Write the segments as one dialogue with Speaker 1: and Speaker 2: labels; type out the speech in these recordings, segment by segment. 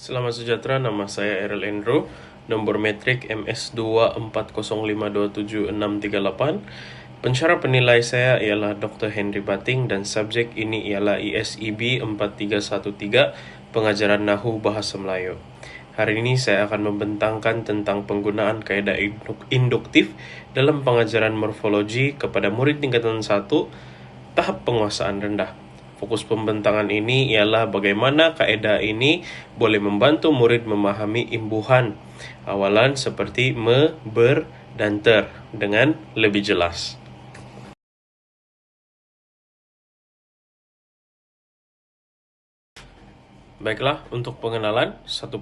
Speaker 1: Selamat sejahtera, nama saya Errol Endro, nomor metrik MS240527638. Pensyarah penilai saya ialah Dr. Henry Bating dan subjek ini ialah ISEB 4313, Pengajaran Nahu Bahasa Melayu. Hari ini saya akan membentangkan tentang penggunaan kaedah induktif dalam pengajaran morfologi kepada murid tingkatan 1, tahap penguasaan rendah. Fokus pembentangan ini ialah bagaimana kaedah ini boleh membantu murid memahami imbuhan awalan seperti me, ber, dan ter dengan lebih jelas. Baiklah, untuk pengenalan 1.0,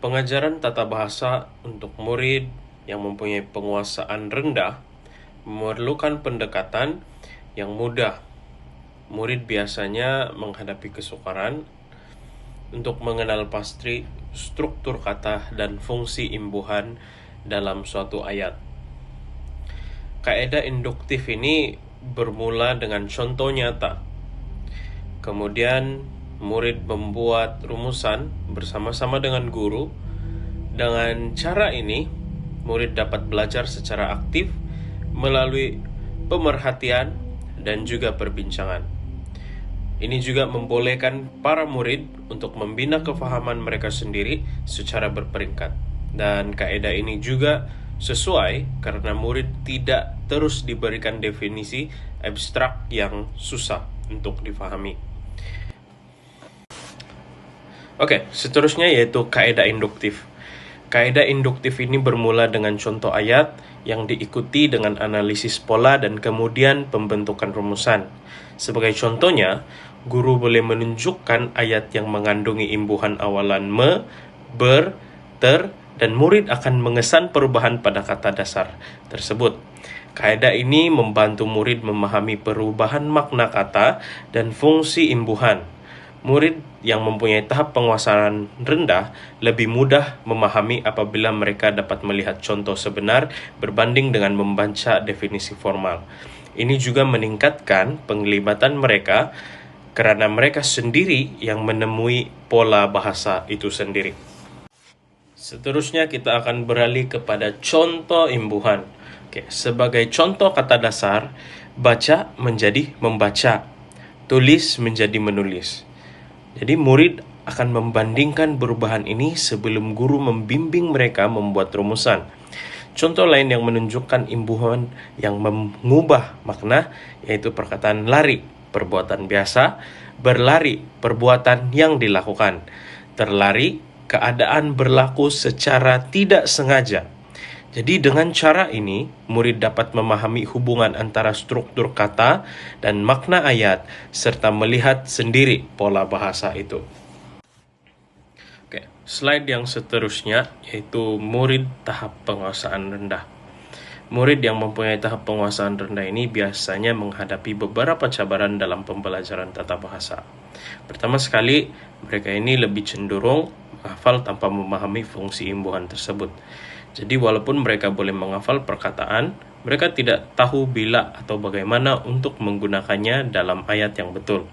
Speaker 1: pengajaran tata bahasa untuk murid yang mempunyai penguasaan rendah memerlukan pendekatan yang mudah. Murid biasanya menghadapi kesukaran untuk mengenal pasti struktur kata dan fungsi imbuhan dalam suatu ayat. Kaedah induktif ini bermula dengan contoh nyata. Kemudian murid membuat rumusan bersama-sama dengan guru. Dengan cara ini, murid dapat belajar secara aktif melalui pemerhatian dan juga perbincangan. Ini juga membolehkan para murid untuk membina kefahaman mereka sendiri secara berperingkat. Dan kaedah ini juga sesuai karena murid tidak terus diberikan definisi abstrak yang susah untuk difahami. Oke, seterusnya yaitu kaedah induktif. Kaedah induktif ini bermula dengan contoh ayat yang diikuti dengan analisis pola dan kemudian pembentukan rumusan. Sebagai contohnya, guru boleh menunjukkan ayat yang mengandungi imbuhan awalan me, ber, ter, dan murid akan mengesan perubahan pada kata dasar tersebut. Kaedah ini membantu murid memahami perubahan makna kata dan fungsi imbuhan. Murid yang mempunyai tahap penguasaan rendah lebih mudah memahami apabila mereka dapat melihat contoh sebenar berbanding dengan membaca definisi formal. Ini juga meningkatkan penglibatan mereka karena mereka sendiri yang menemui pola bahasa itu sendiri. Seterusnya kita akan beralih kepada contoh imbuhan. Sebagai contoh kata dasar, baca menjadi membaca, tulis menjadi menulis. Jadi murid akan membandingkan perubahan ini sebelum guru membimbing mereka membuat rumusan. Contoh lain yang menunjukkan imbuhan yang mengubah makna yaitu perkataan lari, perbuatan biasa, berlari, perbuatan yang dilakukan, terlari, keadaan berlaku secara tidak sengaja. Jadi dengan cara ini, murid dapat memahami hubungan antara struktur kata dan makna ayat, serta melihat sendiri pola bahasa itu. Slide yang seterusnya yaitu murid tahap penguasaan rendah. Murid yang mempunyai tahap penguasaan rendah ini biasanya menghadapi beberapa cabaran dalam pembelajaran tata bahasa. Pertama sekali, mereka ini lebih cenderung menghafal tanpa memahami fungsi imbuhan tersebut. Jadi walaupun mereka boleh menghafal perkataan, mereka tidak tahu bila atau bagaimana untuk menggunakannya dalam ayat yang betul.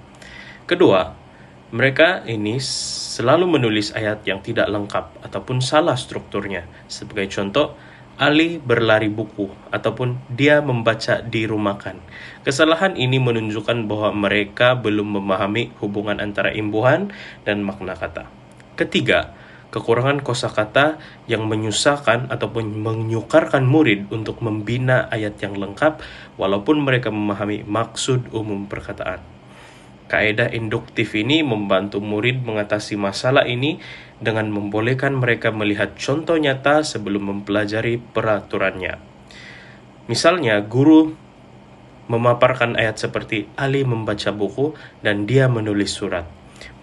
Speaker 1: Kedua, mereka ini selalu menulis ayat yang tidak lengkap ataupun salah strukturnya. Sebagai contoh, Ali berlari buku ataupun dia membaca di rumah makan. Kesalahan ini menunjukkan bahwa mereka belum memahami hubungan antara imbuhan dan makna kata. Ketiga, kekurangan kosakata yang menyusahkan ataupun menyukarkan murid untuk membina ayat yang lengkap walaupun mereka memahami maksud umum perkataan. Kaedah induktif ini membantu murid mengatasi masalah ini dengan membolehkan mereka melihat contoh nyata sebelum mempelajari peraturannya. Misalnya, guru memaparkan ayat seperti Ali membaca buku dan dia menulis surat.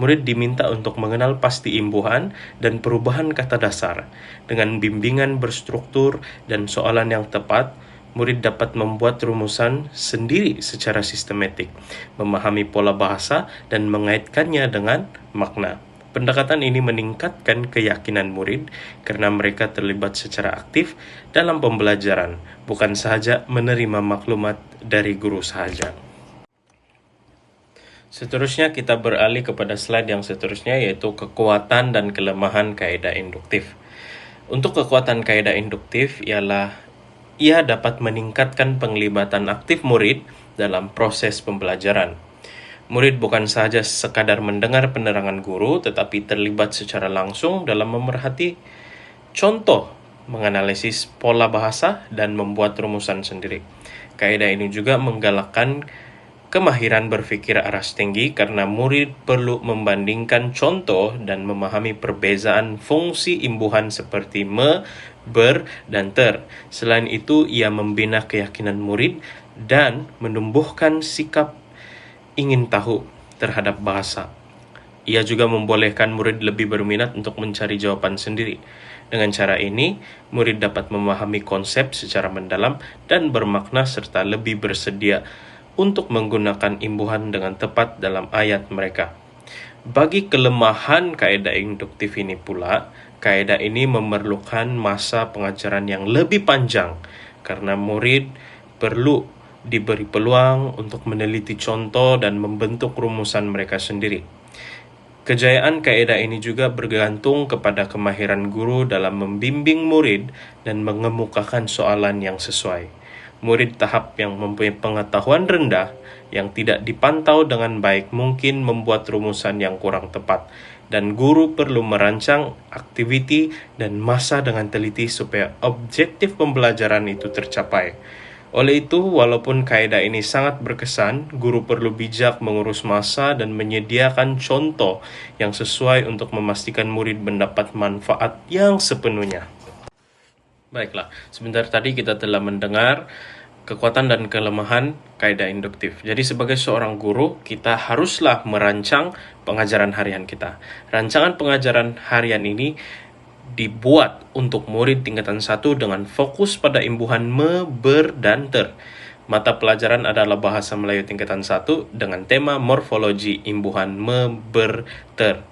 Speaker 1: Murid diminta untuk mengenal pasti imbuhan dan perubahan kata dasar. Dengan bimbingan berstruktur dan soalan yang tepat, murid dapat membuat rumusan sendiri secara sistematik, memahami pola bahasa, dan mengaitkannya dengan makna. Pendekatan ini meningkatkan keyakinan murid karena mereka terlibat secara aktif dalam pembelajaran, bukan sahaja menerima maklumat dari guru sahaja. Seterusnya kita beralih kepada slide yang seterusnya, yaitu kekuatan dan kelemahan kaidah induktif. Untuk kekuatan kaidah induktif ialah ia dapat meningkatkan penglibatan aktif murid dalam proses pembelajaran. Murid bukan sahaja sekadar mendengar penerangan guru, tetapi terlibat secara langsung dalam memerhati contoh, menganalisis pola bahasa, dan membuat rumusan sendiri. Kaidah ini juga menggalakkan kemahiran berpikir aras tinggi karena murid perlu membandingkan contoh dan memahami perbezaan fungsi imbuhan seperti me, ber, dan ter. Selain itu, ia membina keyakinan murid dan menumbuhkan sikap ingin tahu terhadap bahasa. Ia juga membolehkan murid lebih berminat untuk mencari jawaban sendiri. Dengan cara ini, murid dapat memahami konsep secara mendalam dan bermakna serta lebih bersedia untuk menggunakan imbuhan dengan tepat dalam ayat mereka. Bagi kelemahan kaidah induktif ini pula, kaidah ini memerlukan masa pengajaran yang lebih panjang karena murid perlu diberi peluang untuk meneliti contoh dan membentuk rumusan mereka sendiri. Kejayaan kaidah ini juga bergantung kepada kemahiran guru dalam membimbing murid dan mengemukakan soalan yang sesuai. Murid tahap yang mempunyai pengetahuan rendah yang tidak dipantau dengan baik mungkin membuat rumusan yang kurang tepat, dan guru perlu merancang aktiviti dan masa dengan teliti supaya objektif pembelajaran itu tercapai. Oleh itu, walaupun kaidah ini sangat berkesan, guru perlu bijak mengurus masa dan menyediakan contoh yang sesuai untuk memastikan murid mendapat manfaat yang sepenuhnya. Baiklah, sebentar tadi kita telah mendengar kekuatan dan kelemahan kaidah induktif. Jadi sebagai seorang guru, kita haruslah merancang pengajaran harian kita. Rancangan pengajaran harian ini dibuat untuk murid tingkatan 1 dengan fokus pada imbuhan me, ber, dan ter. Mata pelajaran adalah Bahasa Melayu tingkatan 1 dengan tema morfologi imbuhan me, ber, ter.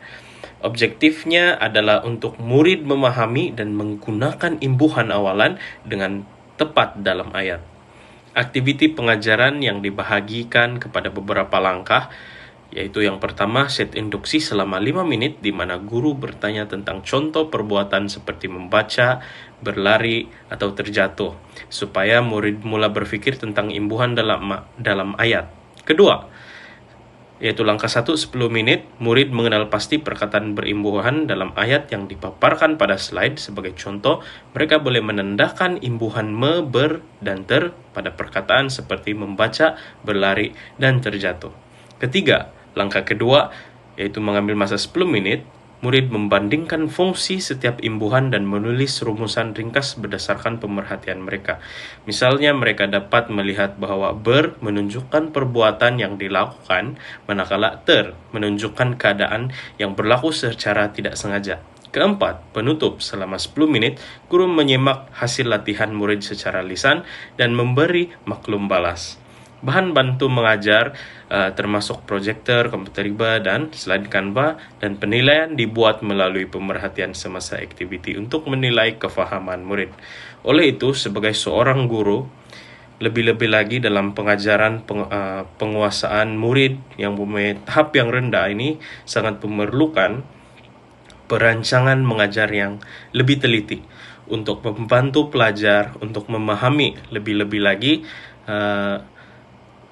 Speaker 1: Objektifnya adalah untuk murid memahami dan menggunakan imbuhan awalan dengan tepat dalam ayat. Aktiviti pengajaran yang dibahagikan kepada beberapa langkah, yaitu yang pertama, set induksi selama 5 menit di mana guru bertanya tentang contoh perbuatan seperti membaca, berlari, atau terjatuh, supaya murid mula berpikir tentang imbuhan dalam ayat. Kedua, yaitu langkah 1, 10 menit, murid mengenal pasti perkataan berimbuhan dalam ayat yang dipaparkan pada slide. Sebagai contoh, mereka boleh menandakan imbuhan me, ber, dan ter pada perkataan seperti membaca, berlari, dan terjatuh. Ketiga, langkah kedua, yaitu mengambil masa 10 menit, murid membandingkan fungsi setiap imbuhan dan menulis rumusan ringkas berdasarkan pemerhatian mereka. Misalnya, mereka dapat melihat bahwa ber menunjukkan perbuatan yang dilakukan, manakala ter menunjukkan keadaan yang berlaku secara tidak sengaja. Keempat, penutup. Selama 10 menit, guru menyimak hasil latihan murid secara lisan dan memberi maklum balas. Bahan bantu mengajar termasuk proyektor, komputer riba, dan slide Canva, dan penilaian dibuat melalui pemerhatian semasa aktiviti untuk menilai kefahaman murid. Oleh itu, sebagai seorang guru, lebih-lebih lagi dalam pengajaran penguasaan murid yang mempunyai tahap yang rendah ini sangat memerlukan perancangan mengajar yang lebih teliti untuk membantu pelajar untuk memahami lebih-lebih lagi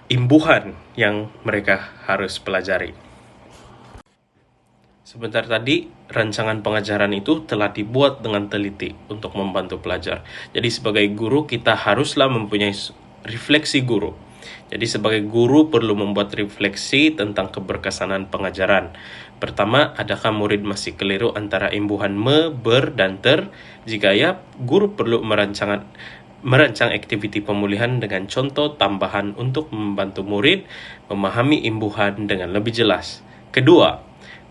Speaker 1: imbuhan yang mereka harus pelajari. Sebentar tadi, rancangan pengajaran itu telah dibuat dengan teliti untuk membantu pelajar. Jadi sebagai guru, kita haruslah mempunyai refleksi guru. Jadi sebagai guru perlu membuat refleksi tentang keberkesanan pengajaran. Pertama, adakah murid masih keliru antara imbuhan me, ber, dan ter? Jika ya, guru perlu merancang aktiviti pemulihan dengan contoh tambahan untuk membantu murid memahami imbuhan dengan lebih jelas. Kedua,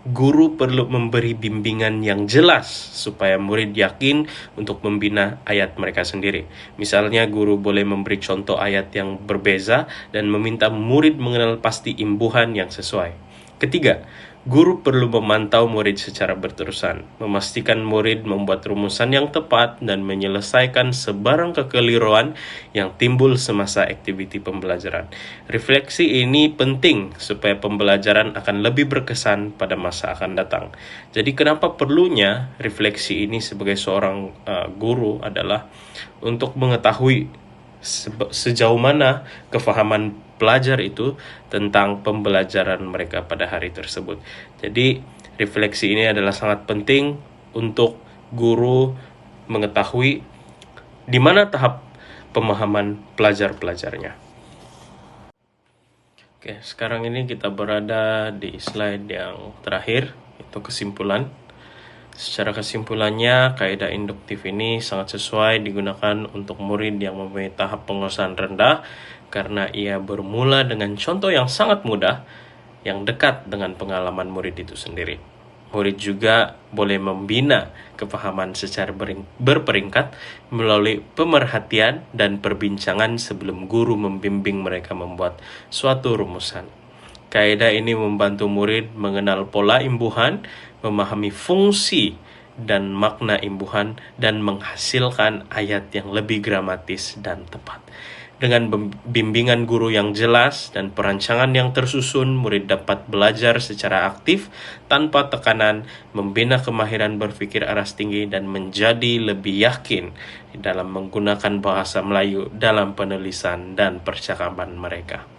Speaker 1: guru perlu memberi bimbingan yang jelas supaya murid yakin untuk membina ayat mereka sendiri. Misalnya, guru boleh memberi contoh ayat yang berbeza dan meminta murid mengenal pasti imbuhan yang sesuai. Ketiga, Guru perlu memantau murid secara berterusan, memastikan murid membuat rumusan yang tepat dan menyelesaikan sebarang kekeliruan yang timbul semasa aktiviti pembelajaran. Refleksi ini penting supaya pembelajaran akan lebih berkesan pada masa akan datang. Jadi kenapa perlunya refleksi ini sebagai seorang guru adalah untuk mengetahui sejauh mana kefahaman pelajar itu tentang pembelajaran mereka pada hari tersebut. Jadi refleksi ini adalah sangat penting untuk guru mengetahui di mana tahap pemahaman pelajar-pelajarnya. Oke, sekarang ini kita berada di slide yang terakhir, itu kesimpulan. Secara kesimpulannya, kaidah induktif ini sangat sesuai digunakan untuk murid yang mempunyai tahap penguasaan rendah karena ia bermula dengan contoh yang sangat mudah yang dekat dengan pengalaman murid itu sendiri. Murid juga boleh membina kepahaman secara berperingkat melalui pemerhatian dan perbincangan sebelum guru membimbing mereka membuat suatu rumusan. Kaidah ini membantu murid mengenal pola imbuhan, memahami fungsi dan makna imbuhan, dan menghasilkan ayat yang lebih gramatis dan tepat. Dengan bimbingan guru yang jelas dan perancangan yang tersusun, murid dapat belajar secara aktif tanpa tekanan, membina kemahiran berpikir aras tinggi, dan menjadi lebih yakin dalam menggunakan bahasa Melayu dalam penulisan dan percakapan mereka.